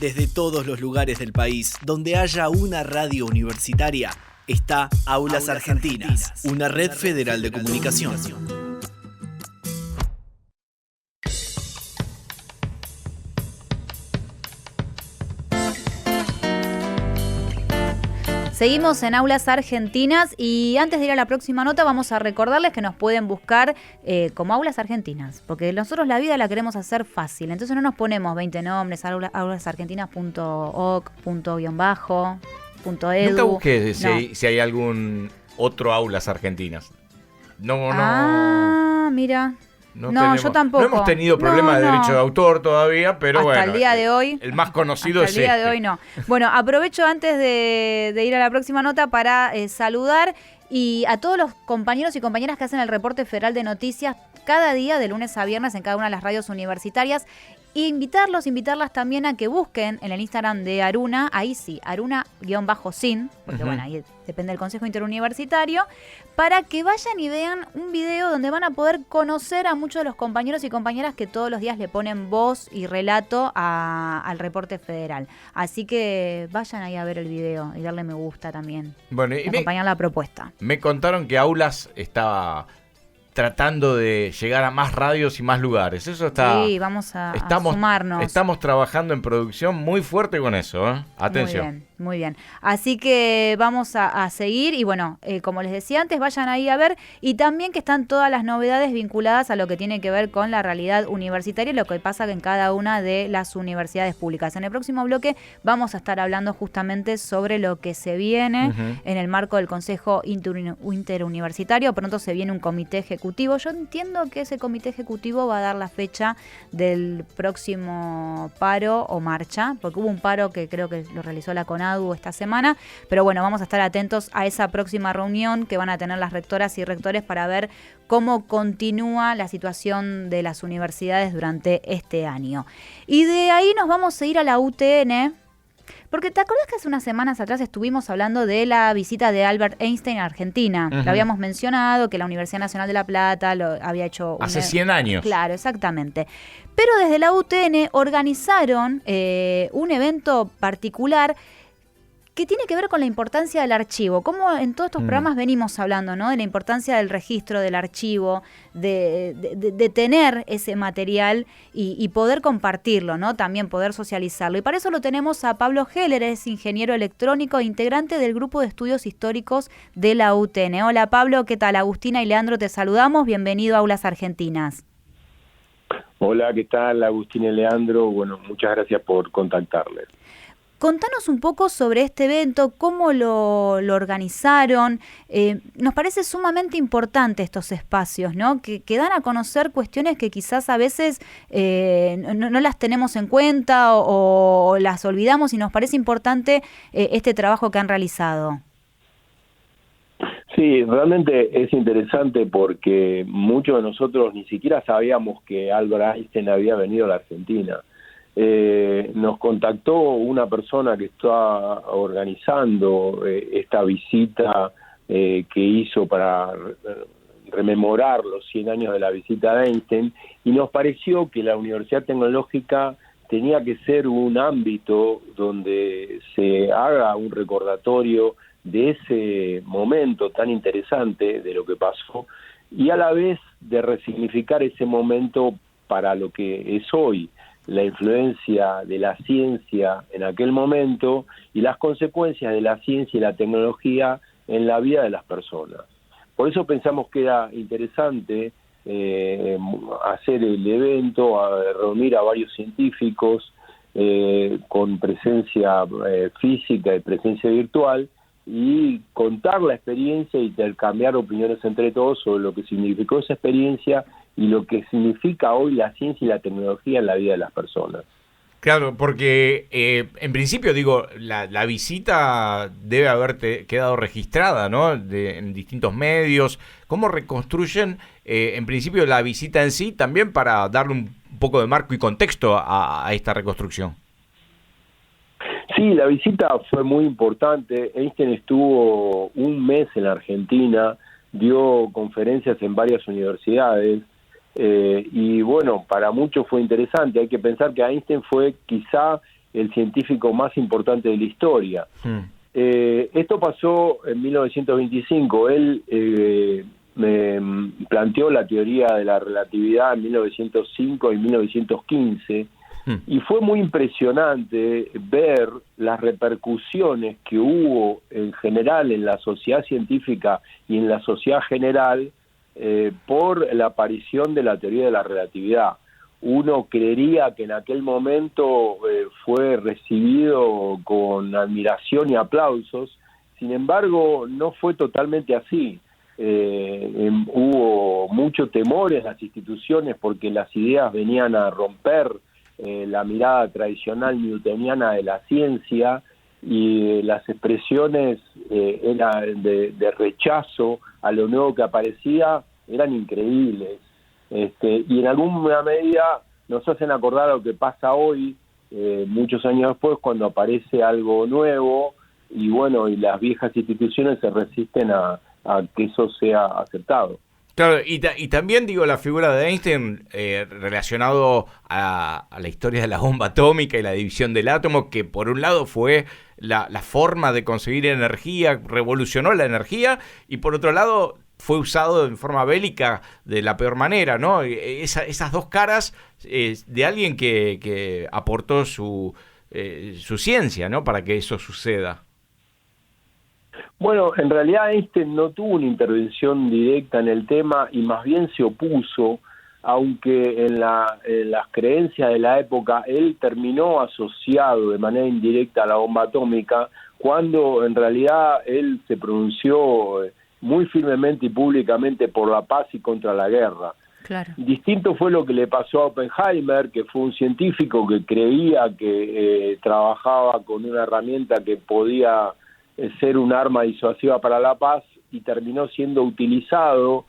Desde todos los lugares del país donde haya una radio universitaria, está Aulas Argentinas, una red federal de comunicación. Seguimos en Aulas Argentinas y antes de ir a la próxima nota vamos a recordarles que nos pueden buscar como Aulas Argentinas, porque nosotros la vida la queremos hacer fácil, entonces no nos ponemos 20 nombres, aulasargentinas.org.edu. Nunca busqué si hay algún otro Aulas Argentinas. No. Ah, mira. No, yo tampoco. No hemos tenido problemas de derecho de autor todavía, pero hasta bueno. el día de hoy. El más conocido es el día de hoy no. Bueno, aprovecho antes de ir a la próxima nota para saludar y a todos los compañeros y compañeras que hacen el reporte federal de noticias cada día, de lunes a viernes, en cada una de las radios universitarias. Y invitarlas también a que busquen en el Instagram de Aruna, ahí sí, Aruna_sin, porque bueno, ahí depende del Consejo Interuniversitario, para que vayan y vean un video donde van a poder conocer a muchos de los compañeros y compañeras que todos los días le ponen voz y relato al reporte federal. Así que vayan ahí a ver el video y darle me gusta también. Bueno, y acompañar la propuesta. Me contaron que Aulas estaba tratando de llegar a más radios y más lugares. Eso está. Sí, vamos a sumarnos. Estamos trabajando en producción muy fuerte con eso, ¿eh? Atención. Muy bien. Así que vamos a seguir y bueno, como les decía antes, vayan ahí a ver y también que están todas las novedades vinculadas a lo que tiene que ver con la realidad universitaria y lo que pasa en cada una de las universidades públicas. En el próximo bloque vamos a estar hablando justamente sobre lo que se viene en el marco del Consejo Interuniversitario. Pronto se viene un comité ejecutivo. Yo entiendo que ese comité ejecutivo va a dar la fecha del próximo paro o marcha, porque hubo un paro que creo que lo realizó la CONADU esta semana, pero bueno, vamos a estar atentos a esa próxima reunión que van a tener las rectoras y rectores para ver cómo continúa la situación de las universidades durante este año. Y de ahí nos vamos a ir a la UTN, porque ¿te acordás que hace unas semanas atrás estuvimos hablando de la visita de Albert Einstein a Argentina? Lo habíamos mencionado, que la Universidad Nacional de La Plata lo había hecho... Hace 100 años. Claro, exactamente. Pero desde la UTN organizaron un evento particular que tiene que ver con la importancia del archivo. Como en todos estos programas venimos hablando, ¿no? De la importancia del registro, del archivo, de tener ese material y poder compartirlo, ¿no? También poder socializarlo. Y para eso lo tenemos a Pablo Heller, es ingeniero electrónico e integrante del Grupo de Estudios Históricos de la UTN. Hola Pablo, ¿qué tal? Agustina y Leandro te saludamos. Bienvenido a Aulas Argentinas. Hola, ¿qué tal? Agustina y Leandro. Bueno, muchas gracias por contactarles. Contanos un poco sobre este evento, cómo lo organizaron. Nos parece sumamente importante estos espacios, ¿no? Que dan a conocer cuestiones que quizás a veces no las tenemos en cuenta o las olvidamos y nos parece importante este trabajo que han realizado. Sí, realmente es interesante porque muchos de nosotros ni siquiera sabíamos que Albert Einstein había venido a la Argentina. Nos contactó una persona que está organizando esta visita que hizo para rememorar los 100 años de la visita de Einstein y nos pareció que la Universidad Tecnológica tenía que ser un ámbito donde se haga un recordatorio de ese momento tan interesante de lo que pasó y a la vez de resignificar ese momento para lo que es hoy, la influencia de la ciencia en aquel momento y las consecuencias de la ciencia y la tecnología en la vida de las personas. Por eso pensamos que era interesante hacer el evento, reunir a varios científicos con presencia física y presencia virtual y contar la experiencia y intercambiar opiniones entre todos sobre lo que significó esa experiencia y lo que significa hoy la ciencia y la tecnología en la vida de las personas. Claro, porque en principio, digo, la visita debe haberte quedado registrada, ¿no? En distintos medios. ¿Cómo reconstruyen, en principio, la visita en sí también para darle un poco de marco y contexto a esta reconstrucción? Sí, la visita fue muy importante. Einstein estuvo un mes en la Argentina, dio conferencias en varias universidades, y bueno, para muchos fue interesante. Hay que pensar que Einstein fue quizá el científico más importante de la historia. Esto pasó en 1925. Él me planteó la teoría de la relatividad en 1905 y 1915, y fue muy impresionante ver las repercusiones que hubo en general en la sociedad científica y en la sociedad general por la aparición de la teoría de la relatividad. Uno creería que en aquel momento fue recibido con admiración y aplausos, sin embargo no fue totalmente así. Hubo mucho temor en las instituciones porque las ideas venían a romper la mirada tradicional newtoniana de la ciencia, y las expresiones eran de rechazo a lo nuevo que aparecía, eran increíbles. Y en alguna medida nos hacen acordar lo que pasa hoy, muchos años después, cuando aparece algo nuevo, y bueno, y las viejas instituciones se resisten a que eso sea aceptado. Claro, y también digo la figura de Einstein relacionado a la historia de la bomba atómica y la división del átomo, que por un lado fue la forma de conseguir energía, revolucionó la energía, y por otro lado fue usado en forma bélica de la peor manera, ¿no? Esas dos caras de alguien que aportó su ciencia, ¿no? Para que eso suceda. Bueno, en realidad Einstein no tuvo una intervención directa en el tema y más bien se opuso, aunque en las creencias de la época él terminó asociado de manera indirecta a la bomba atómica, cuando en realidad él se pronunció muy firmemente y públicamente por la paz y contra la guerra. Claro. Distinto fue lo que le pasó a Oppenheimer, que fue un científico que creía que trabajaba con una herramienta que podía ser un arma disuasiva para la paz, y terminó siendo utilizado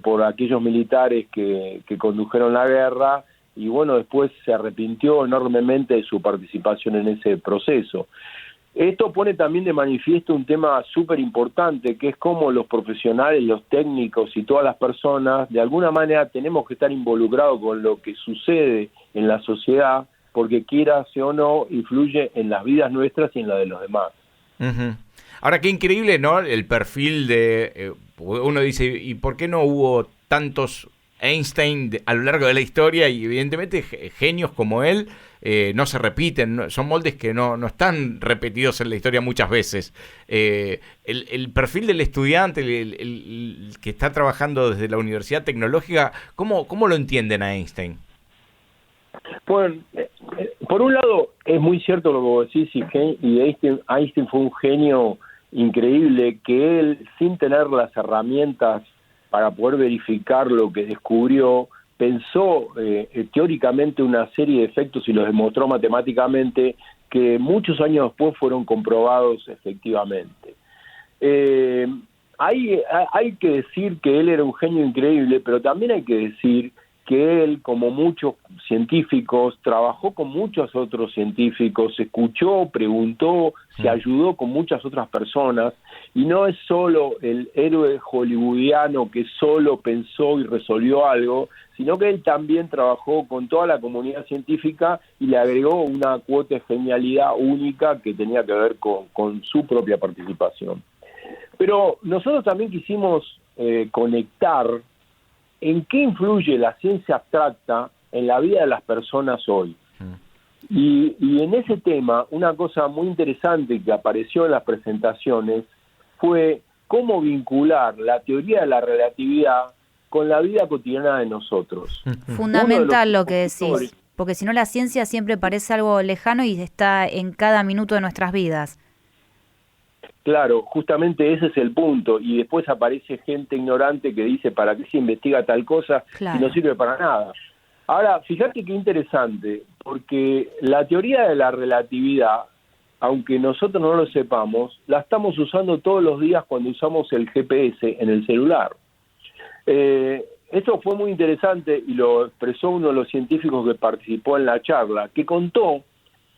por aquellos militares que condujeron la guerra, y bueno, después se arrepintió enormemente de su participación en ese proceso. Esto pone también de manifiesto un tema súper importante, que es cómo los profesionales, los técnicos y todas las personas, de alguna manera tenemos que estar involucrados con lo que sucede en la sociedad, porque quiera o no, influye en las vidas nuestras y en la de los demás. Uh-huh. Ahora, qué increíble, ¿no? El perfil de... uno dice, ¿y por qué no hubo tantos Einstein a lo largo de la historia? Y evidentemente genios como él no se repiten, ¿no? Son moldes que no están repetidos en la historia muchas veces. El perfil del estudiante, el que está trabajando desde la Universidad Tecnológica, ¿cómo lo entienden a Einstein? Bueno, por un lado es muy cierto lo que vos decís, y Einstein fue un genio increíble, que él, sin tener las herramientas para poder verificar lo que descubrió, pensó teóricamente una serie de efectos y los demostró matemáticamente, que muchos años después fueron comprobados efectivamente. Hay que decir que él era un genio increíble, pero también hay que decir que él, como muchos científicos, trabajó con muchos otros científicos, escuchó, preguntó, se ayudó con muchas otras personas, y no es solo el héroe hollywoodiano que solo pensó y resolvió algo, sino que él también trabajó con toda la comunidad científica y le agregó una cuota de genialidad única que tenía que ver con su propia participación. Pero nosotros también quisimos conectar en qué influye la ciencia abstracta en la vida de las personas hoy. Y en ese tema, una cosa muy interesante que apareció en las presentaciones fue cómo vincular la teoría de la relatividad con la vida cotidiana de nosotros. Fundamental lo que decís, porque si no la ciencia siempre parece algo lejano y está en cada minuto de nuestras vidas. Claro, justamente ese es el punto, y después aparece gente ignorante que dice ¿para qué se investiga tal cosa? Claro. Y no sirve para nada. Ahora, fíjate qué interesante, porque la teoría de la relatividad, aunque nosotros no lo sepamos, la estamos usando todos los días cuando usamos el GPS en el celular. Esto fue muy interesante y lo expresó uno de los científicos que participó en la charla, que contó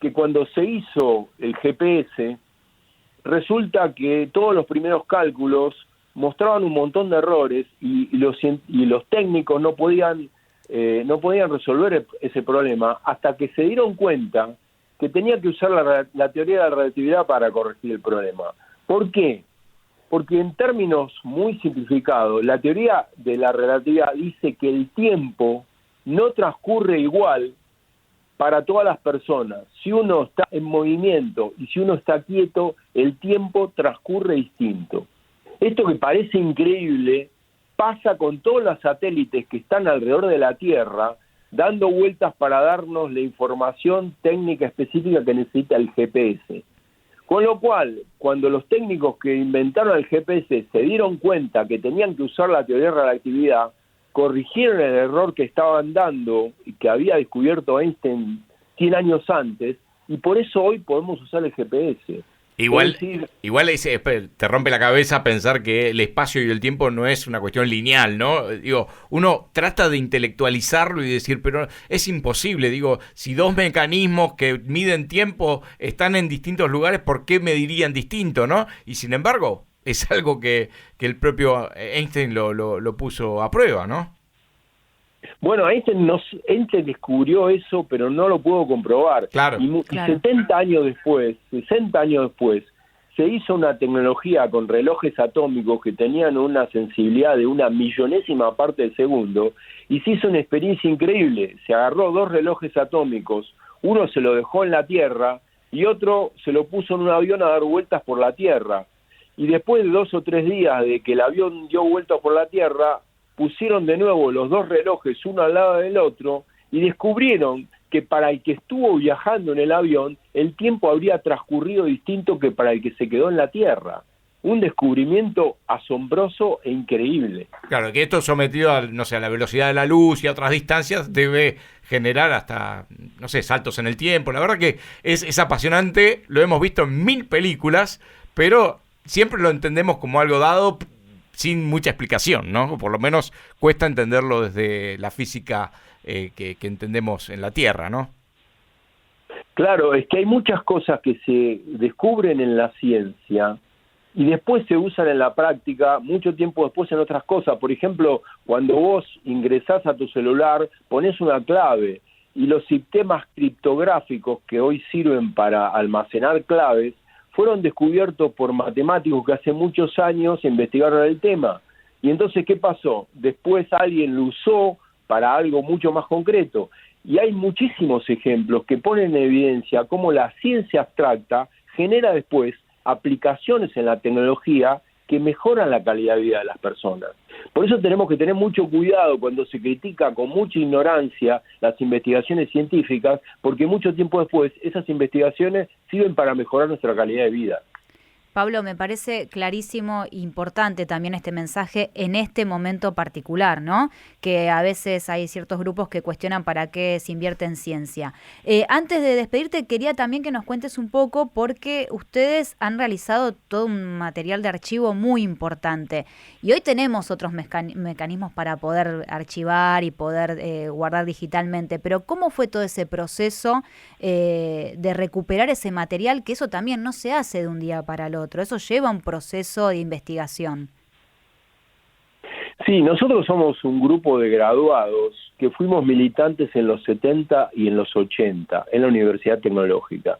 que cuando se hizo el GPS, resulta que todos los primeros cálculos mostraban un montón de errores y los técnicos no podían resolver ese problema hasta que se dieron cuenta que tenía que usar la teoría de la relatividad para corregir el problema. ¿Por qué? Porque en términos muy simplificados, la teoría de la relatividad dice que el tiempo no transcurre igual para todas las personas. Si uno está en movimiento y si uno está quieto, el tiempo transcurre distinto. Esto que parece increíble pasa con todos los satélites que están alrededor de la Tierra, dando vueltas para darnos la información técnica específica que necesita el GPS. Con lo cual, cuando los técnicos que inventaron el GPS se dieron cuenta que tenían que usar la teoría de la relatividad, corrigieron el error que estaban dando y que había descubierto Einstein 100 años antes, y por eso hoy podemos usar el GPS. Igual te rompe la cabeza pensar que el espacio y el tiempo no es una cuestión lineal, ¿no? Digo, uno trata de intelectualizarlo y decir, pero es imposible. Digo, si dos mecanismos que miden tiempo están en distintos lugares, ¿por qué medirían distinto, no? Y sin embargo, es algo que el propio Einstein lo puso a prueba, ¿no? Bueno, Einstein descubrió eso, pero no lo pudo comprobar. Claro. Y 60 años después, se hizo una tecnología con relojes atómicos que tenían una sensibilidad de una millonésima parte de segundo, y se hizo una experiencia increíble. Se agarró dos relojes atómicos, uno se lo dejó en la Tierra y otro se lo puso en un avión a dar vueltas por la Tierra. Y después de 2 o 3 días de que el avión dio vueltas por la Tierra, pusieron de nuevo los dos relojes uno al lado del otro y descubrieron que para el que estuvo viajando en el avión, el tiempo habría transcurrido distinto que para el que se quedó en la Tierra. Un descubrimiento asombroso e increíble. Claro, que esto sometido a, no sé, a la velocidad de la luz y a otras distancias debe generar hasta, no sé, saltos en el tiempo. La verdad que es apasionante, lo hemos visto en 1000 películas, pero siempre lo entendemos como algo dado sin mucha explicación, ¿no? O por lo menos cuesta entenderlo desde la física que entendemos en la Tierra, ¿no? Claro, es que hay muchas cosas que se descubren en la ciencia y después se usan en la práctica mucho tiempo después en otras cosas. Por ejemplo, cuando vos ingresás a tu celular, ponés una clave y los sistemas criptográficos que hoy sirven para almacenar claves fueron descubiertos por matemáticos que hace muchos años investigaron el tema. Y entonces, ¿qué pasó? Después alguien lo usó para algo mucho más concreto. Y hay muchísimos ejemplos que ponen en evidencia cómo la ciencia abstracta genera después aplicaciones en la tecnología que mejoran la calidad de vida de las personas. Por eso tenemos que tener mucho cuidado cuando se critica con mucha ignorancia las investigaciones científicas, porque mucho tiempo después esas investigaciones sirven para mejorar nuestra calidad de vida. Pablo, me parece clarísimo e importante también este mensaje en este momento particular, ¿no? Que a veces hay ciertos grupos que cuestionan para qué se invierte en ciencia. Antes de despedirte, quería también que nos cuentes un poco, porque ustedes han realizado todo un material de archivo muy importante y hoy tenemos otros mecanismos para poder archivar y poder guardar digitalmente, pero ¿cómo fue todo ese proceso de recuperar ese material? Que eso también no se hace de un día para el otro, eso lleva un proceso de investigación. Sí, nosotros somos un grupo de graduados que fuimos militantes en los 70 y en los 80 en la Universidad Tecnológica.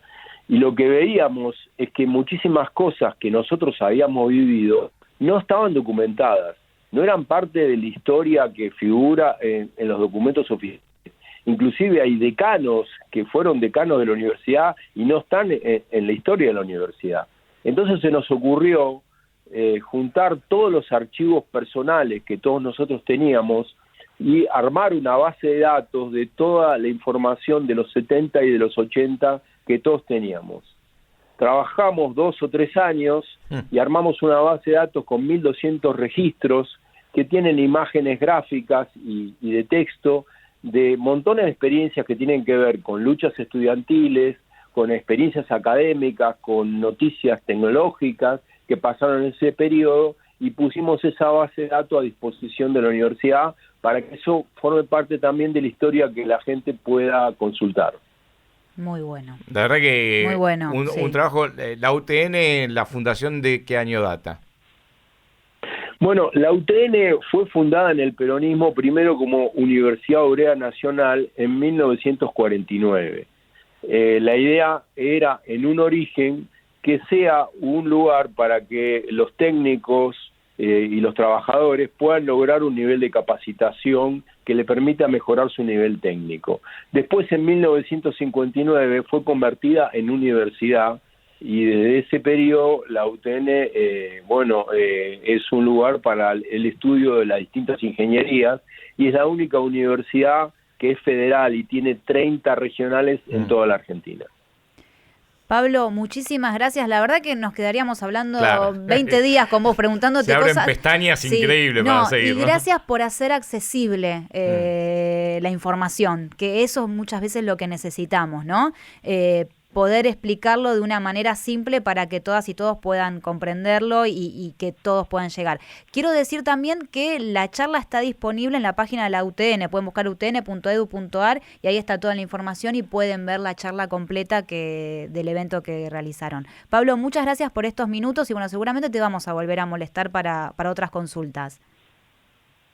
Y lo que veíamos es que muchísimas cosas que nosotros habíamos vivido no estaban documentadas, no eran parte de la historia que figura en los documentos oficiales. Inclusive hay decanos que fueron decanos de la universidad y no están en la historia de la universidad. Entonces se nos ocurrió juntar todos los archivos personales que todos nosotros teníamos y armar una base de datos de toda la información de los 70 y de los 80 que todos teníamos. Trabajamos 2 o 3 años y armamos una base de datos con 1.200 registros que tienen imágenes gráficas y de texto de montones de experiencias que tienen que ver con luchas estudiantiles, con experiencias académicas, con noticias tecnológicas que pasaron en ese periodo, y pusimos esa base de datos a disposición de la universidad para que eso forme parte también de la historia que la gente pueda consultar. Muy bueno. La verdad que muy bueno, un trabajo, la UTN, la fundación, ¿de qué año data? Bueno, la UTN fue fundada en el peronismo primero como Universidad Obrera Nacional en 1949. La idea era, en un origen, que sea un lugar para que los técnicos y los trabajadores puedan lograr un nivel de capacitación que le permita mejorar su nivel técnico. Después, en 1959, fue convertida en universidad, y desde ese periodo la UTN es un lugar para el estudio de las distintas ingenierías, y es la única universidad que es federal y tiene 30 regionales en toda la Argentina. Pablo, muchísimas gracias. La verdad que nos quedaríamos hablando 20 días con vos, preguntándote Se abren cosas. pestañas increíbles para seguir. Y gracias por hacer accesible la información, que eso es muchas veces lo que necesitamos, ¿no? Poder explicarlo de una manera simple para que todas y todos puedan comprenderlo y que todos puedan llegar. Quiero decir también que la charla está disponible en la página de la UTN. Pueden buscar utn.edu.ar y ahí está toda la información y pueden ver la charla completa del evento que realizaron. Pablo, muchas gracias por estos minutos y bueno, seguramente te vamos a volver a molestar para otras consultas.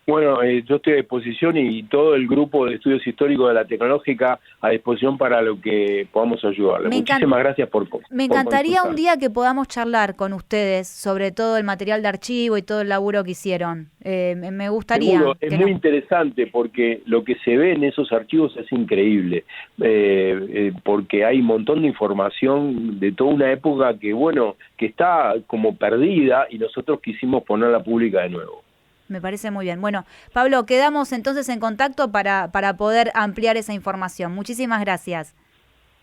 Bueno, yo estoy a disposición y todo el grupo de estudios históricos de la Tecnológica a disposición para lo que podamos ayudarle. Muchísimas gracias por Me encantaría un día que podamos charlar con ustedes sobre todo el material de archivo y todo el laburo que hicieron. Me gustaría. Seguro, es muy interesante porque lo que se ve en esos archivos es increíble, porque hay un montón de información de toda una época que está como perdida y nosotros quisimos ponerla pública de nuevo. Me parece muy bien. Bueno, Pablo, quedamos entonces en contacto para poder ampliar esa información. Muchísimas gracias.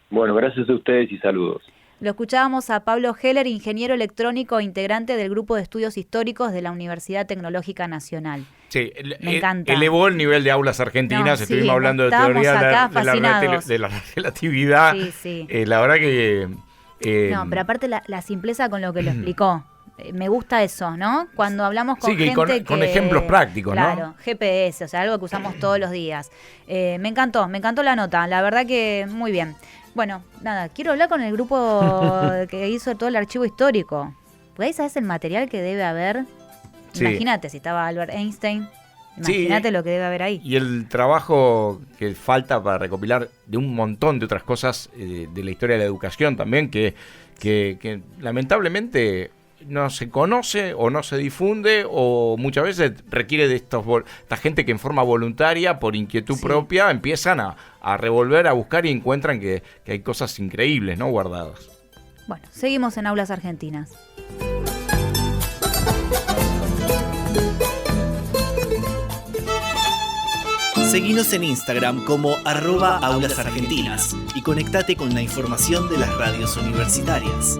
Bueno, gracias a ustedes y saludos. Lo escuchábamos a Pablo Heller, ingeniero electrónico e integrante del Grupo de Estudios Históricos de la Universidad Tecnológica Nacional. Sí, me encanta. Elevó el nivel de aulas argentinas, estuvimos hablando de teoría de la relatividad. Sí. La verdad que... no, pero aparte la simpleza con lo que lo explicó. Me gusta eso, ¿no? Cuando hablamos con gente con ejemplos prácticos, claro, ¿no? Claro, GPS, o sea, algo que usamos todos los días. Me encantó la nota, la verdad que muy bien. Bueno, nada, quiero hablar con el grupo que hizo todo el archivo histórico. Porque ahí sabes el material que debe haber. Sí. Imagínate si estaba Albert Einstein. Imagínate lo que debe haber ahí. Y el trabajo que falta para recopilar de un montón de otras cosas de la historia de la educación también, que lamentablemente no se conoce o no se difunde, o muchas veces requiere de esta gente que en forma voluntaria, por inquietud propia, empiezan a revolver, a buscar y encuentran que hay cosas increíbles, ¿no?, guardadas. Bueno, seguimos en Aulas Argentinas. Seguinos en Instagram como @aulasargentinas y conectate con la información de las radios universitarias.